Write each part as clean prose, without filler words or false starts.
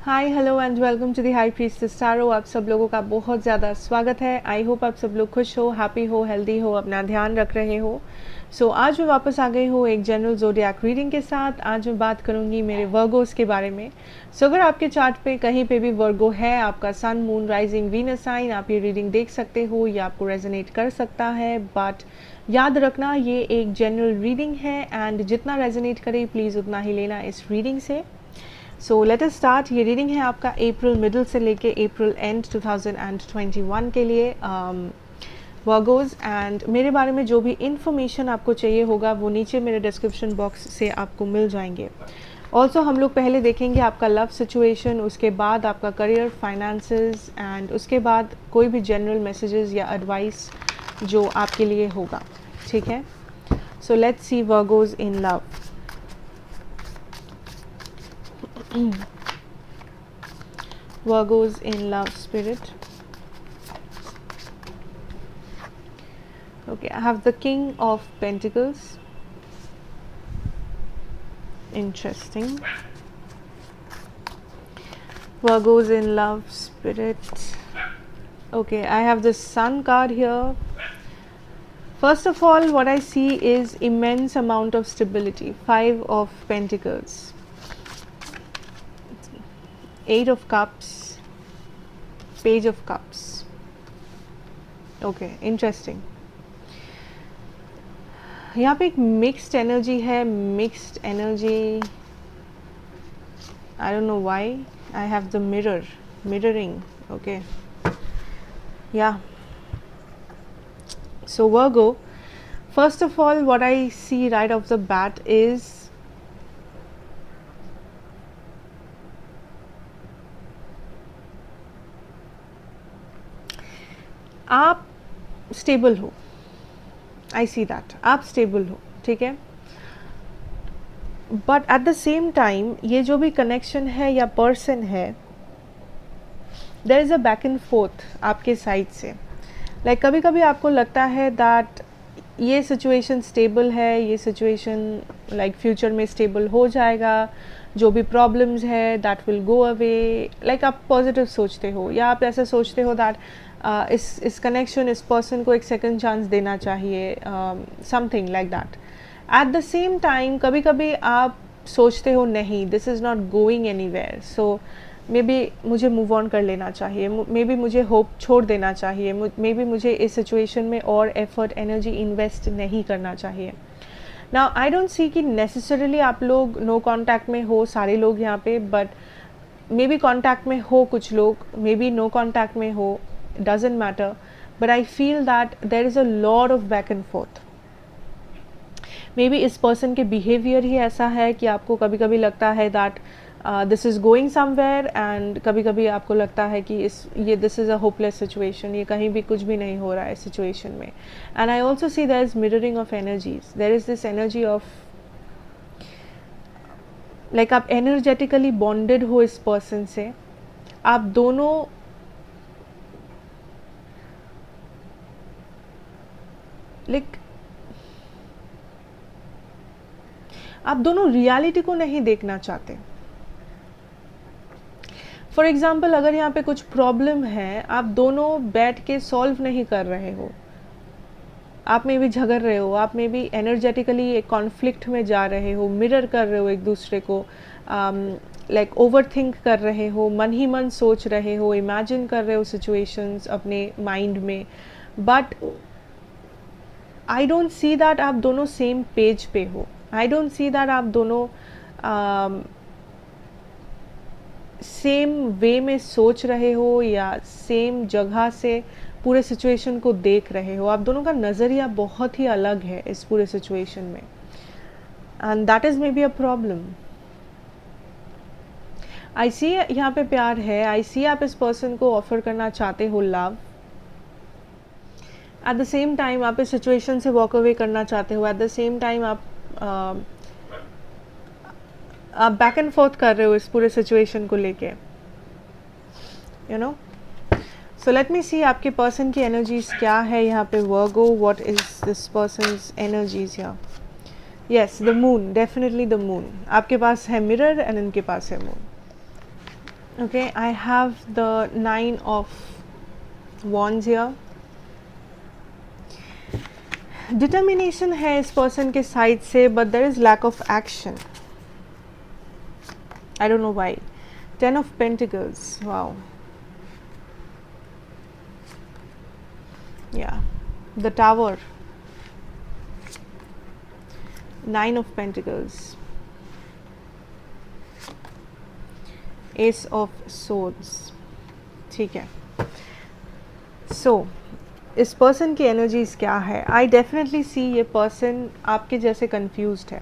Hi hello and welcome to the High Priestess Tarot. आप सब लोगों का बहुत ज़्यादा स्वागत है। आई होप आप सब लोग खुश हो, हैप्पी हो, हेल्दी हो, अपना ध्यान रख रहे हो। आज मैं वापस आ गई हूँ एक जनरल ज़ोडिएक रीडिंग के साथ। आज मैं बात करूँगी मेरे वर्गोस के बारे में। अगर आपके चार्ट पे कहीं पे भी वर्गो है, आपका सन, मून, राइजिंग, वीनस साइन, आप ये रीडिंग देख सकते हो। ये आपको रेजोनेट कर सकता है, बट याद रखना ये एक जनरल रीडिंग है एंड जितना रेजोनेट करे प्लीज़ उतना ही लेना इस रीडिंग से। Let us start. ये रीडिंग है आपका अप्रैल मिडल से लेके अप्रैल एंड 2021 के लिए वर्गोज। एंड मेरे बारे में जो भी इंफॉर्मेशन आपको चाहिए होगा वो नीचे मेरे डिस्क्रिप्शन बॉक्स से आपको मिल जाएंगे। ऑल्सो हम लोग पहले देखेंगे आपका लव सिचुएशन, उसके बाद आपका करियर, फाइनेंसेस एंड उसके बाद कोई भी जनरल मैसेजेस या एडवाइस जो आपके लिए होगा। ठीक है, so let's see Virgos in love. Virgos in love spirit. Okay, I have the King of Pentacles. Interesting. Virgos in love spirit. Okay, I have the Sun card here. First of all, what I see is immense amount of stability. 5 of Pentacles. 8 of Cups, Page of Cups. Okay, interesting. यहाँ पे एक mixed energy है, mixed energy. I don't know why I have the mirroring. Okay, yeah so Virgo, first of all what I see right off the bat is आप stable हो। I see that आप stable हो, ठीक है। But at the same time ये जो भी connection है या पर्सन है, there is a back and forth आपके साइड से। लाइक कभी कभी आपको लगता है दैट ये सिचुएशन स्टेबल है, ये सिचुएशन लाइक फ्यूचर में स्टेबल हो जाएगा, जो भी प्रॉब्लम्स है that will go away. Like आप पॉजिटिव सोचते हो या आप ऐसा सोचते हो दैट इस कनेक्शन, इस पर्सन को एक सेकंड चांस देना चाहिए, something like that. Eight the same time कभी कभी आप सोचते हो नहीं, this is not going anywhere, so may be मुझे मूव ऑन कर लेना चाहिए, मे बी मुझे होप छोड़ देना चाहिए, मे बी मुझे इस सिचुएशन में और एफर्ट, एनर्जी इन्वेस्ट नहीं करना चाहिए। नाउ आई डोंट सी कि नेसेसरीली आप लोग नो कॉन्टैक्ट में हो सारे लोग यहाँ पे, बट मे बी कॉन्टैक्ट में हो कुछ लोग, मे बी नो कॉन्टैक्ट में हो, doesn't matter, but I feel that there is a lot of back and forth. Maybe इस पर्सन के बिहेवियर ही ऐसा है कि आपको कभी कभी लगता है that this is going somewhere, and कभी कभी आपको लगता है कि this is a hopeless situation, ये कहीं भी कुछ भी नहीं हो रहा है सिचुएशन में। And I also see there is mirroring of energies. There is this energy of like आप एनर्जेटिकली बॉन्डेड हो इस पर्सन से। आप दोनों आप दोनों रियलिटी को नहीं देखना चाहते। फॉर एग्जाम्पल, अगर यहाँ पे कुछ प्रॉब्लम है, आप दोनों बैठ के सॉल्व नहीं कर रहे हो, आप में भी झगड़ रहे हो, आप में भी एनर्जेटिकली एक कॉन्फ्लिक्ट में जा रहे हो, मिरर कर रहे हो एक दूसरे को, लाइक ओवर थिंक कर रहे हो, मन ही मन सोच रहे हो, इमेजिन कर रहे हो सिचुएशंस अपने माइंड में। But I don't see that आप दोनों सेम पेज पे हो। आई डोंट सी दैट आप दोनों सेम वे में सोच रहे हो या सेम जगह से पूरे सिचुएशन को देख रहे हो। आप दोनों का नज़रिया बहुत ही अलग है इस पूरे सिचुएशन में, and that is maybe a problem. I see यहाँ पे प्यार है, आई सी आप इस पर्सन को ऑफर करना चाहते हो love. At the same time आप इस सिचुएशन से वॉक अवे करना चाहते हो। एट द सेम टाइम आप बैक एंड फोर्थ कर रहे हो इस पूरे सिचुएशन को लेके, you know. So let me see आपके पर्सन की एनर्जीज क्या है यहाँ पे Virgo. What is this person's energies यहाँ? Yes, the moon, definitely the moon. आपके पास है मिरर एंड इनके पास है moon. Okay, I have the 9 of Wands here. Determination है इस person के side से, but there is lack of action. I don't know why. 10 of Pentacles. Wow. Yeah. The Tower. 9 of Pentacles. Ace of Swords. ठीक है. So, इस person की energies क्या है? आई डेफिनेटली सी ये पर्सन आपके जैसे कंफ्यूज्ड है.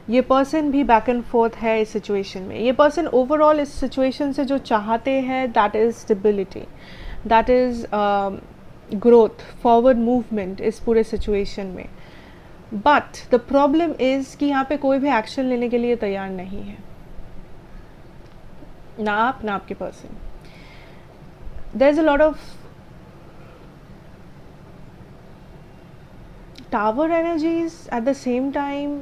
ये पर्सन भी बैक एंड फोर्थ है इस सिचुएशन में. ये पर्सन ओवरऑल इस सिचुएशन से जो चाहते हैं that is stability, that is growth, forward movement इस पूरे सिचुएशन में. बट द प्रॉब्लम इज़ कि यहाँ पे कोई भी एक्शन लेने के लिए तैयार नहीं है, ना आप ना आपके person. There is a lot of tower energies at the same time.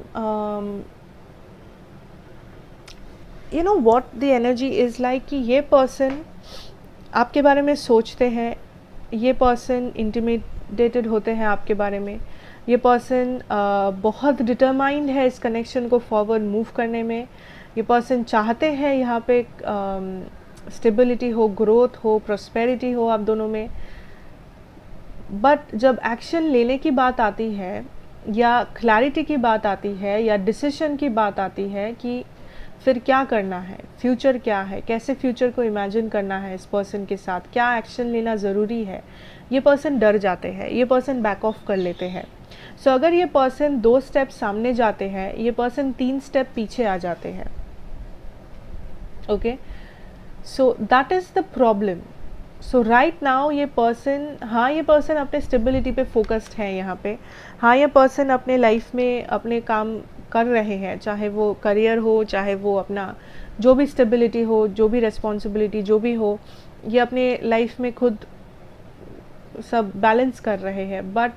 You know what the energy is like कि ये person आपके बारे में सोचते हैं, ये person intimidated होते हैं आपके बारे में, ये person बहुत determined है इस connection को forward move करने में, ये person चाहते हैं यहाँ पे stability हो, growth हो, prosperity हो आप दोनों में. बट जब एक्शन लेने की बात आती है या क्लैरिटी की बात आती है या डिसीजन की बात आती है कि फिर क्या करना है, फ्यूचर क्या है, कैसे फ्यूचर को इमेजिन करना है इस पर्सन के साथ, क्या एक्शन लेना ज़रूरी है, ये पर्सन डर जाते हैं, ये पर्सन बैक ऑफ कर लेते हैं. सो अगर ये पर्सन 2 स्टेप सामने जाते हैं, ये पर्सन 3 स्टेप पीछे आ जाते हैं. Okay, so that is the problem. So right now ये पर्सन, हाँ ये पर्सन अपने स्टेबिलिटी पे फोकस्ड है यहाँ पे. हाँ ये पर्सन अपने लाइफ में अपने काम कर रहे हैं, चाहे वो करियर हो, चाहे वो अपना जो भी स्टेबिलिटी हो, जो भी रिस्पॉन्सिबिलिटी जो भी हो, ये अपने लाइफ में खुद सब बैलेंस कर रहे हैं. But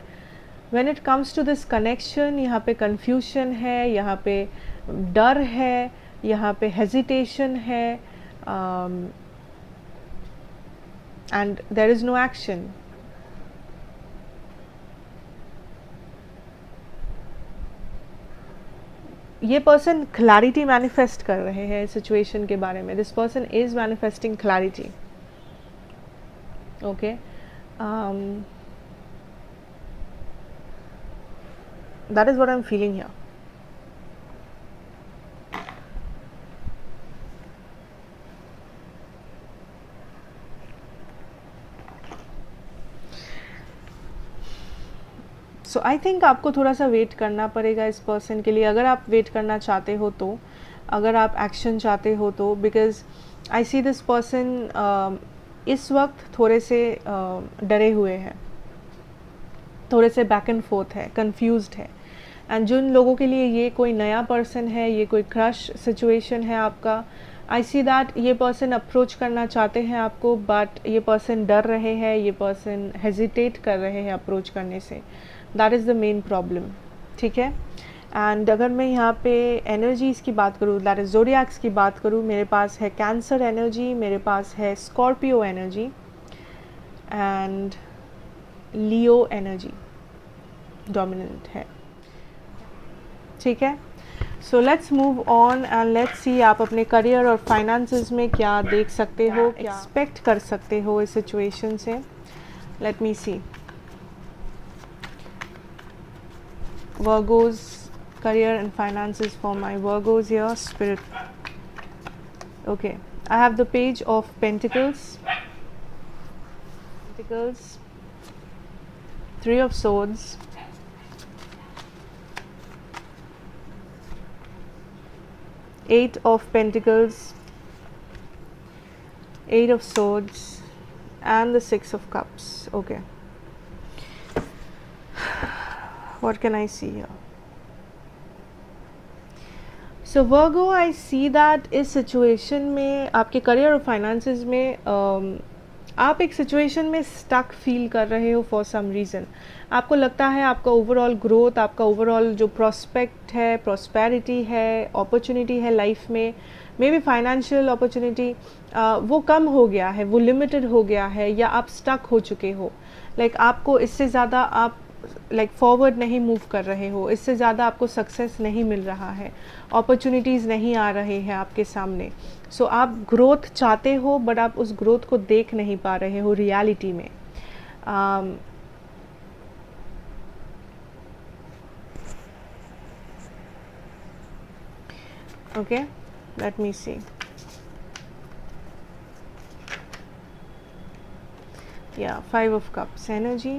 when it comes to this connection, यहाँ पे कन्फ्यूजन है, यहाँ पे डर है, यहाँ पे हेजिटेशन है, and there is no action. ये पर्सन क्लैरिटी मैनिफेस्ट कर रहे हैं सिचुएशन के बारे में. This person is manifesting clarity. Okay, that is what I am feeling here. So I think आपको थोड़ा सा वेट करना पड़ेगा इस पर्सन के लिए, अगर आप वेट करना चाहते हो तो, अगर आप एक्शन चाहते हो तो. Because I see this person इस वक्त थोड़े से डरे हुए हैं, थोड़े से बैक एंड फोर्थ है, कंफ्यूज्ड है. एंड जिन लोगों के लिए ये कोई नया पर्सन है, ये कोई क्रश सिचुएशन है आपका, आई सी दैट ये पर्सन अप्रोच करना चाहते हैं आपको, बट ये पर्सन डर रहे हैं, ये पर्सन हेजिटेट कर रहे हैं अप्रोच करने से. That is the main problem. ठीक है. एंड अगर मैं यहाँ पे एनर्जीज़ की बात करूँ, दैट इज़ ज़ोडिएक्स की बात करूँ, मेरे पास है कैंसर एनर्जी, मेरे पास है Scorpio energy and Leo energy dominant है. ठीक है. So let's move on and let's see आप अपने करियर और फाइनेंसेस में क्या देख सकते हो, क्या एक्सपेक्ट कर सकते हो इस सिचुएशन से. Let me see. Virgos, career and finances for my Virgos here, spirit. Okay, I have the page of Pentacles, 3 of Swords, 8 of Pentacles, 8 of Swords and the 6 of Cups. Okay, what can I see here? So Virgo, I see that इस situation में आपके career और finances में आप एक situation में stuck feel कर रहे हो फॉर सम रीज़न. आपको लगता है आपका ओवरऑल ग्रोथ, आपका ओवरऑल जो प्रोस्पेक्ट है, प्रॉस्पेरिटी है, अपॉर्चुनिटी है लाइफ में, मे बी फाइनेंशियल अपॉर्चुनिटी वो कम हो गया है, वो लिमिटेड हो गया है, या आप स्टक हो चुके हो, लाइक आपको इससे ज़्यादा आप लाइक फॉरवर्ड नहीं मूव कर रहे हो, इससे ज़्यादा आपको सक्सेस नहीं मिल रहा है, अपॉर्चुनिटीज़ नहीं आ रहे हैं आपके सामने। सो आप ग्रोथ चाहते हो बट आप उस ग्रोथ को देख नहीं पा रहे हो रियलिटी में। ओके, लेट मी सी। या 5 of Cups energy,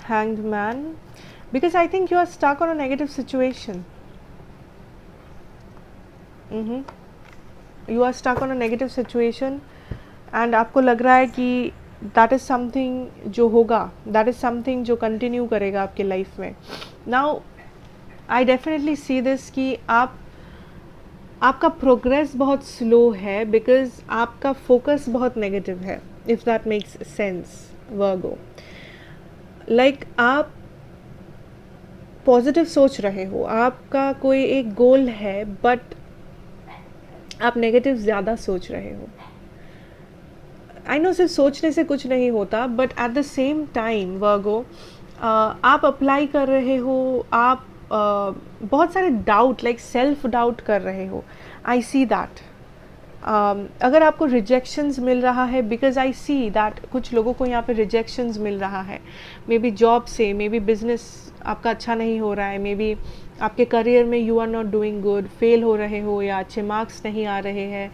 Hanged Man, because I think you are stuck on a negative situation. You are stuck on a negative situation and आपको लग रहा है कि that is something जो होगा, that is something जो continue करेगा आपके लाइफ में। Now I definitely see this कि आपका प्रोग्रेस बहुत स्लो है बिकॉज आपका फोकस बहुत नेगेटिव है, if that makes sense Virgo. Like आप पॉजिटिव सोच रहे हो, आपका कोई एक गोल है बट आप नेगेटिव ज़्यादा सोच रहे हो। आई नो सिर्फ सोचने से कुछ नहीं होता, but at the same time Virgo आप अप्लाई कर रहे हो, आप बहुत सारे डाउट लाइक सेल्फ डाउट कर रहे हो। आई सी दैट अगर आपको रिजेक्शंस मिल रहा है, बिकॉज आई सी दैट कुछ लोगों को यहाँ पे रिजेक्शंस मिल रहा है, मे बी जॉब से, मे बी बिजनेस आपका अच्छा नहीं हो रहा है, मे बी आपके करियर में you are not doing good, fail हो रहे हो या अच्छे मार्क्स नहीं आ रहे हैं,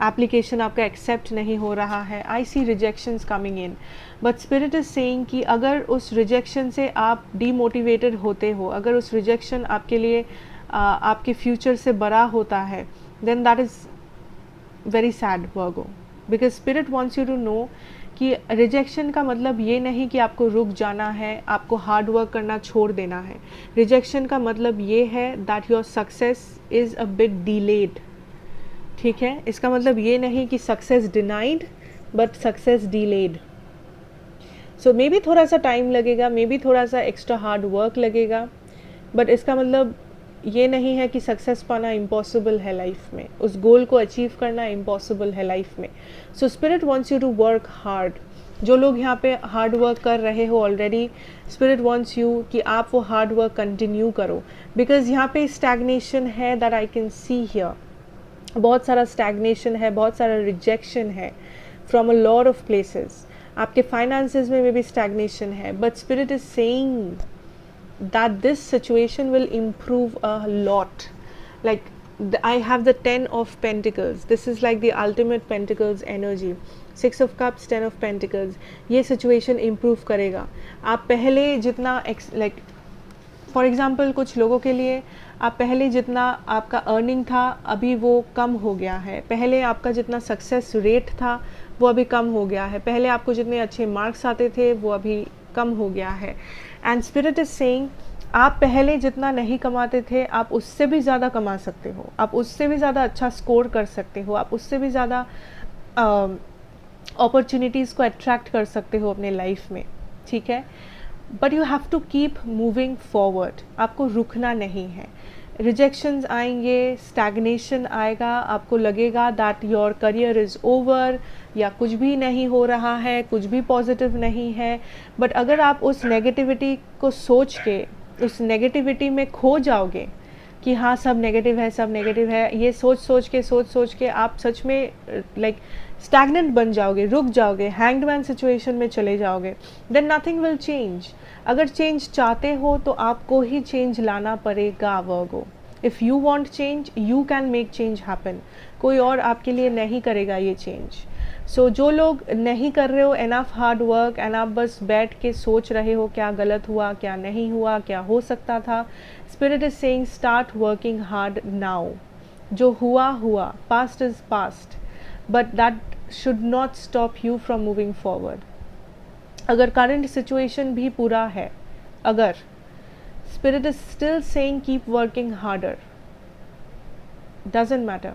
एप्लीकेशन आपका एक्सेप्ट नहीं हो रहा है। I see rejections coming in, but spirit is saying कि अगर उस रिजेक्शन से आप डीमोटिवेटेड होते हो, अगर उस रिजेक्शन आपके लिए आपके फ्यूचर से बड़ा होता है, then that is very sad Virgo, because spirit wants you to know कि रिजेक्शन का मतलब ये नहीं कि आपको रुक जाना है, आपको हार्ड वर्क करना छोड़ देना है। रिजेक्शन का मतलब ये है that your success is a bit delayed. ठीक है, इसका मतलब ये नहीं कि success denied, but success delayed. So may be थोड़ा सा टाइम लगेगा, मे बी थोड़ा सा एक्स्ट्रा हार्ड वर्क लगेगा, बट इसका मतलब ये नहीं है कि सक्सेस पाना इम्पॉसिबल है लाइफ में, उस गोल को अचीव करना इम्पॉसिबल है लाइफ में। So spirit wants you to work hard. जो लोग यहाँ पे हार्ड वर्क कर रहे हो ऑलरेडी, स्पिरिट वॉन्ट्स यू कि आप वो हार्ड वर्क कंटिन्यू करो, बिकॉज यहाँ पे स्टैग्नेशन है that I can see here. बहुत सारा स्टैग्नेशन है, बहुत सारा रिजेक्शन है from a lot of places. आपके फाइनेंसेस में भी स्टैग्नेशन है, but spirit is saying that this situation will improve a lot. Like I have the 10 of Pentacles, this is like the ultimate Pentacles energy, 6 of Cups, 10 of Pentacles. ये situation improve करेगा। आप पहले जितना like for example कुछ लोगों के लिए आप पहले जितना आपका अर्निंग था अभी वो कम हो गया है, पहले आपका जितना सक्सेस रेट था वो अभी कम हो गया है, पहले आपको जितने अच्छे मार्क्स आते थे वो अभी कम हो गया है। एंड स्पिरिट इज सेइंग आप पहले जितना नहीं कमाते थे आप उससे भी ज़्यादा कमा सकते हो, आप उससे भी ज़्यादा अच्छा स्कोर कर सकते हो, आप उससे भी ज़्यादा अपॉर्चुनिटीज़ को अट्रैक्ट कर सकते हो अपने लाइफ में। ठीक है, but you have to keep moving forward, आपको रुकना नहीं है। रिजेक्शंस आएंगे, स्टैग्नेशन आएगा, आपको लगेगा that your career is over या कुछ भी नहीं हो रहा है, कुछ भी पॉजिटिव नहीं है। बट अगर आप उस नेगेटिविटी को सोच के उस नेगेटिविटी में खो जाओगे कि हाँ सब नेगेटिव है, सब नेगेटिव है, ये सोच के आप सच में लाइक स्टैग्नेंट बन जाओगे, रुक जाओगे, हैंग्ड मैन सिचुएशन में चले जाओगे, देन नथिंग विल चेंज। अगर चेंज चाहते हो तो आपको ही चेंज लाना पड़ेगा Virgo. If you want change you can make change happen, कोई और आपके लिए नहीं करेगा ये चेंज। सो जो लोग नहीं कर रहे हो एनफ हार्ड वर्क एंड आप बस बैठ के सोच रहे हो क्या गलत हुआ, क्या नहीं हुआ, क्या हो सकता था, spirit is saying start working hard now. जो हुआ हुआ, past is past, but that should not stop you from moving forward. अगर करंट सिचुएशन भी पूरा है, अगर spirit is still saying keep working harder, doesn't matter.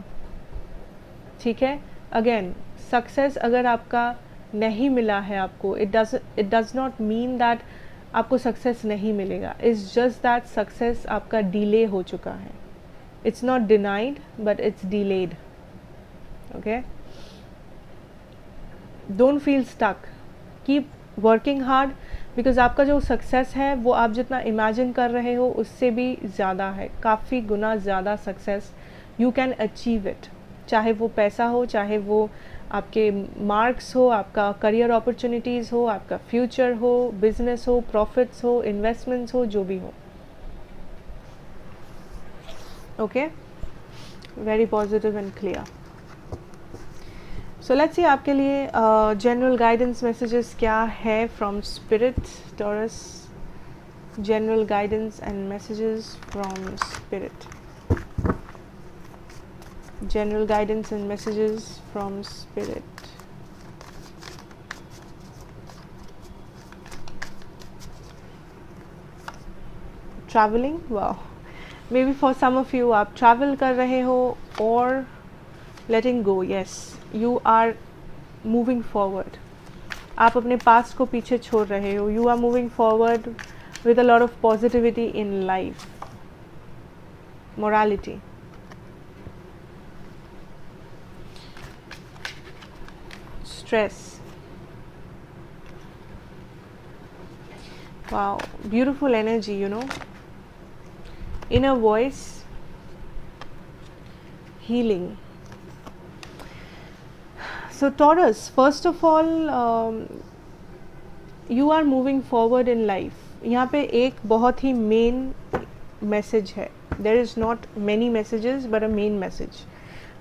ठीक है, अगेन सक्सेस अगर आपका नहीं मिला है आपको, it does not mean that आपको सक्सेस नहीं मिलेगा. इट्स जस्ट दैट सक्सेस आपका डिले हो चुका है. It's not denied but it's delayed. Okay, don't feel stuck, keep working hard, because आपका जो सक्सेस है वो आप जितना इमेजिन कर रहे हो उससे भी ज़्यादा है, काफ़ी गुना ज़्यादा success you can achieve it. चाहे वो पैसा हो, चाहे वो आपके मार्क्स हो, आपका करियर अपॉर्चुनिटीज़ हो, आपका फ्यूचर हो, बिजनेस हो, प्रॉफिट्स हो, इन्वेस्टमेंट्स हो, जो भी हो. Okay, very positive and clear. So let's see आपके लिए जनरल गाइडेंस मैसेजेस क्या है from spirit. Taurus, general guidance and messages from spirit. General guidance and messages from spirit. Traveling, wow, maybe for some of you आप travel कर रहे हो, or letting go. Yes, you are moving forward. आप अपने past को पीछे छोड़ रहे हो. You are moving forward with a lot of positivity in life. Morality. Stress. Wow, beautiful energy, you know. Inner voice, healing. So Taurus, first of all, you are moving forward in life. यहाँ पे एक बहुत ही main message है. There is not many messages but a main message.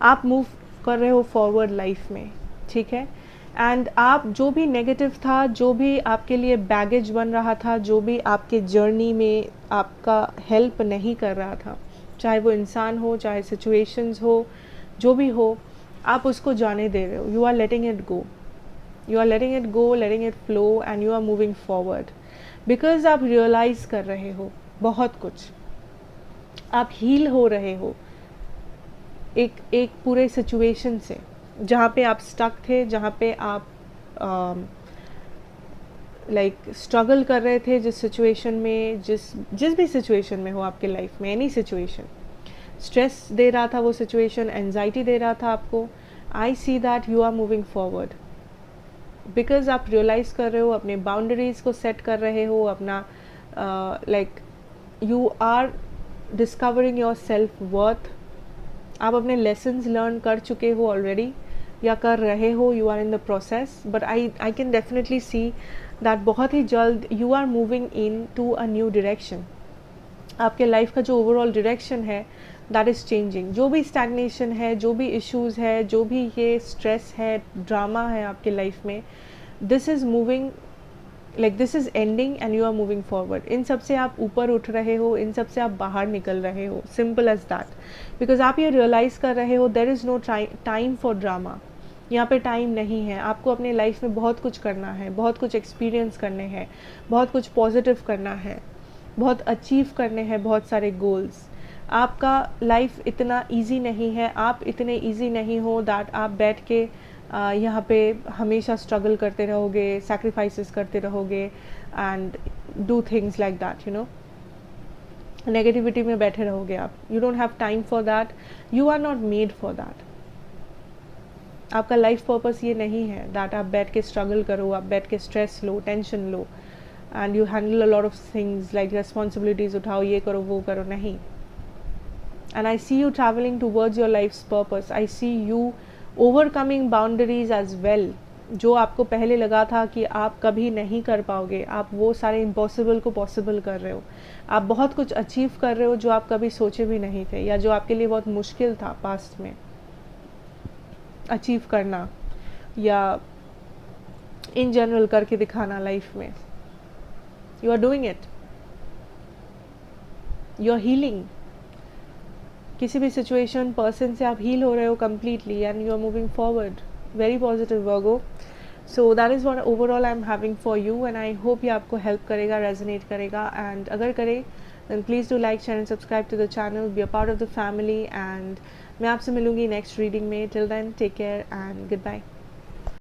आप move कर रहे हो forward life में, ठीक है. एंड आप जो भी नेगेटिव था, जो भी आपके लिए बैगेज बन रहा था, जो भी आपके जर्नी में आपका हेल्प नहीं कर रहा था, चाहे वो इंसान हो, चाहे सिचुएशंस हो, जो भी हो, आप उसको जाने दे रहे हो. You are letting it go. You are letting it go, letting it flow, and you are moving forward. Because आप रियलाइज़ कर रहे हो बहुत कुछ. आप हील हो रहे हो एक पूरे सिचुएशन से, जहाँ पे आप स्टक थे, जहाँ पे आप स्ट्रगल कर रहे थे, जिस सिचुएशन में, जिस भी सिचुएशन में हो आपके लाइफ में, एनी सिचुएशन, स्ट्रेस दे रहा था वो सिचुएशन, एंजाइटी दे रहा था आपको. I see that you are moving forward because आप रियलाइज़ कर रहे हो, अपने बाउंड्रीज़ को सेट कर रहे हो, अपना you are discovering your self worth. आप अपने लेसन्स लर्न कर चुके हो ऑलरेडी या कर रहे हो. You are in the process, but I can definitely see that बहुत ही जल्द you are moving into a new direction. आपके लाइफ का जो ओवरऑल डायरेक्शन है दैट इज़ चेंजिंग. जो भी स्टैग्नेशन है, जो भी इश्यूज़ है, जो भी ये स्ट्रेस है, ड्रामा है आपके लाइफ में, this is moving, this is ending and you are moving forward. इन सब से आप ऊपर उठ रहे हो, इन सब से आप बाहर निकल रहे हो. Simple as that. बिकॉज आप ये रियलाइज़ कर रहे हो there is no time for drama. यहाँ पे टाइम नहीं है. आपको अपने लाइफ में बहुत कुछ करना है, बहुत कुछ एक्सपीरियंस करने हैं, बहुत कुछ पॉजिटिव करना है, बहुत अचीव करने हैं, बहुत सारे गोल्स. आपका लाइफ इतना इजी नहीं है. आप इतने इजी नहीं हो दैट आप बैठ के यहाँ पे हमेशा स्ट्रगल करते रहोगे, सैक्रिफाइसेस करते रहोगे and do things like that, you know. Negativity में बैठे रहोगे आप. You don't have time for that. You are not made for that. आपका लाइफ पर्पस ये नहीं है दैट आप बैठ के स्ट्रगल करो, आप बैठ के स्ट्रेस लो, टेंशन लो and you handle a lot of things like responsibilities उठाओ, ये करो, वो करो. नहीं. And I see you travelling towards your life's purpose. I see you overcoming boundaries as well. जो आपको पहले लगा था कि आप कभी नहीं कर पाओगे, आप वो सारे इम्पॉसिबल को पॉसिबल कर रहे हो. आप बहुत कुछ अचीव कर रहे हो जो आप कभी सोचे भी नहीं थे, या जो आपके लिए बहुत मुश्किल था पास्ट में अचीव करना, या इन जनरल करके दिखाना लाइफ में. You are doing it. You are healing. किसी भी सिचुएशन, पर्सन से आप हील हो रहे हो completely and you are moving forward. Very positive Virgo. So that is what overall I am having for you and I hope ये आपको help करेगा, resonate करेगा, and अगर करे then please do like, share and subscribe to the channel, be a part of the family and मैं आपसे मिलूँगी next reading में. Till then take care and goodbye.